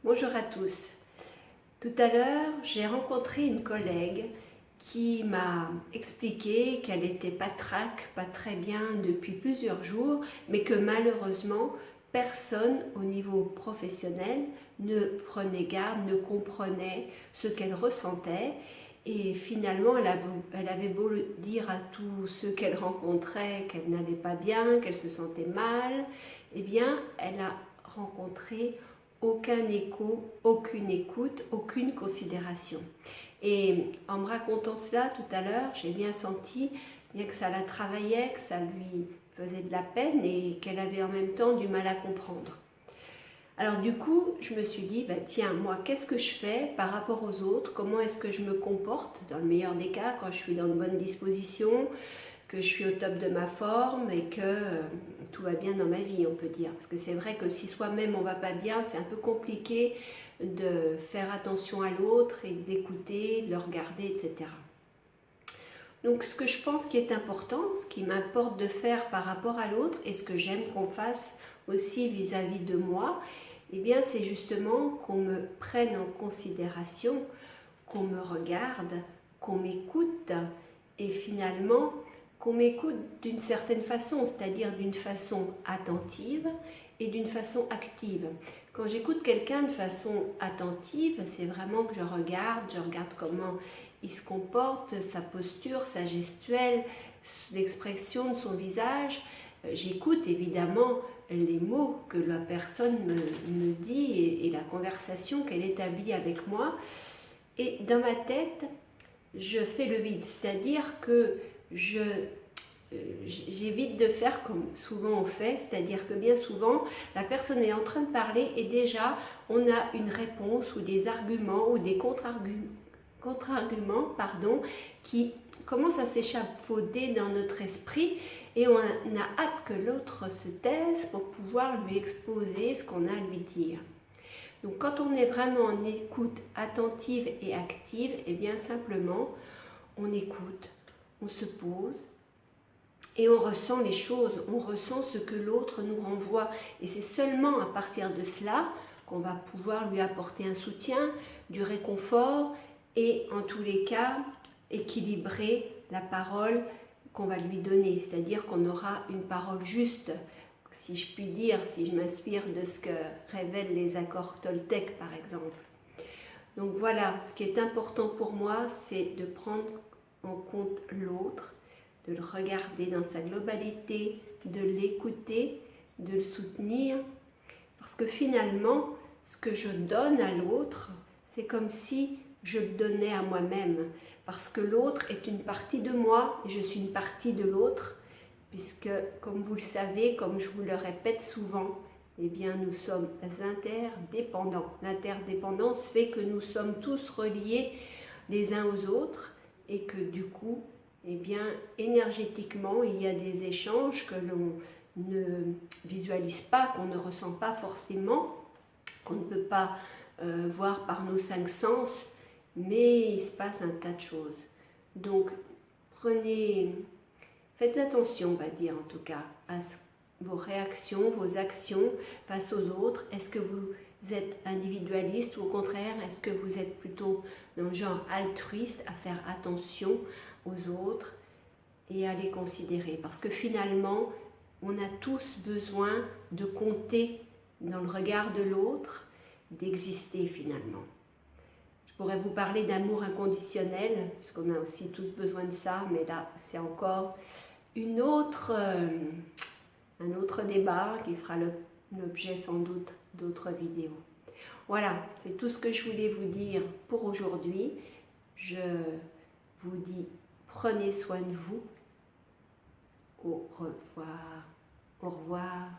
Bonjour à tous. Tout à l'heure, j'ai rencontré une collègue qui m'a expliqué qu'elle était patraque, pas très bien depuis plusieurs jours, mais que malheureusement, personne au niveau professionnel ne prenait garde, ne comprenait ce qu'elle ressentait. Et finalement, elle avait beau dire à tous ceux qu'elle rencontrait qu'elle n'allait pas bien, qu'elle se sentait mal, eh bien, elle a rencontré aucun écho, aucune écoute, aucune considération. Et en me racontant cela tout à l'heure, j'ai bien senti bien que ça la travaillait, que ça lui faisait de la peine et qu'elle avait en même temps du mal à comprendre. Alors du coup, je me suis dit, tiens, moi, qu'est-ce que je fais par rapport aux autres? Comment est-ce que je me comporte, dans le meilleur des cas, quand je suis dans de bonnes dispositions, que je suis au top de ma forme et que tout va bien dans ma vie, on peut dire. Parce que c'est vrai que si soi-même on va pas bien, c'est un peu compliqué de faire attention à l'autre et d'écouter, de le regarder, etc. Donc ce que je pense qui est important, ce qui m'importe de faire par rapport à l'autre et ce que j'aime qu'on fasse aussi vis-à-vis de moi, eh bien c'est justement qu'on me prenne en considération, qu'on me regarde, qu'on m'écoute et finalement qu'on m'écoute d'une certaine façon, c'est-à-dire d'une façon attentive et d'une façon active. Quand j'écoute quelqu'un de façon attentive, c'est vraiment que je regarde comment il se comporte, sa posture, sa gestuelle, l'expression de son visage. J'écoute évidemment les mots que la personne me dit et la conversation qu'elle établit avec moi. Et dans ma tête, je fais le vide, c'est-à-dire que j'évite de faire comme souvent on fait, c'est-à-dire que bien souvent, la personne est en train de parler et déjà, on a une réponse ou des arguments ou des contre-arguments qui commencent à s'échafauder dans notre esprit et on a hâte que l'autre se taise pour pouvoir lui exposer ce qu'on a à lui dire. Donc quand on est vraiment en écoute attentive et active, et bien simplement, on écoute, on se pose et on ressent les choses, on ressent ce que l'autre nous renvoie. Et c'est seulement à partir de cela qu'on va pouvoir lui apporter un soutien, du réconfort et en tous les cas équilibrer la parole qu'on va lui donner. C'est-à-dire qu'on aura une parole juste, si je puis dire, si je m'inspire de ce que révèlent les accords Toltec par exemple. Donc voilà, ce qui est important pour moi, c'est de prendre en compte l'autre, de le regarder dans sa globalité, de l'écouter, de le soutenir, parce que finalement, ce que je donne à l'autre, c'est comme si je le donnais à moi-même, parce que l'autre est une partie de moi et je suis une partie de l'autre, puisque, comme vous le savez, comme je vous le répète souvent, eh bien, nous sommes interdépendants. L'interdépendance fait que nous sommes tous reliés les uns aux autres et que du coup, eh bien, énergétiquement, il y a des échanges que l'on ne visualise pas, qu'on ne ressent pas forcément, qu'on ne peut pas voir par nos 5 sens, mais il se passe un tas de choses. Donc, faites attention, on va dire en tout cas, à vos réactions, vos actions face aux autres. Est-ce que vous êtes individualiste ou au contraire, est-ce que vous êtes plutôt dans le genre altruiste, à faire attention aux autres et à les considérer? Parce que finalement, on a tous besoin de compter dans le regard de l'autre, d'exister finalement. Je pourrais vous parler d'amour inconditionnel, puisqu'on a aussi tous besoin de ça, mais là, c'est encore un autre débat qui fera l'objet sans doute d'autres vidéos. Voilà, c'est tout ce que je voulais vous dire pour aujourd'hui. Je vous dis, prenez soin de vous. Au revoir. Au revoir.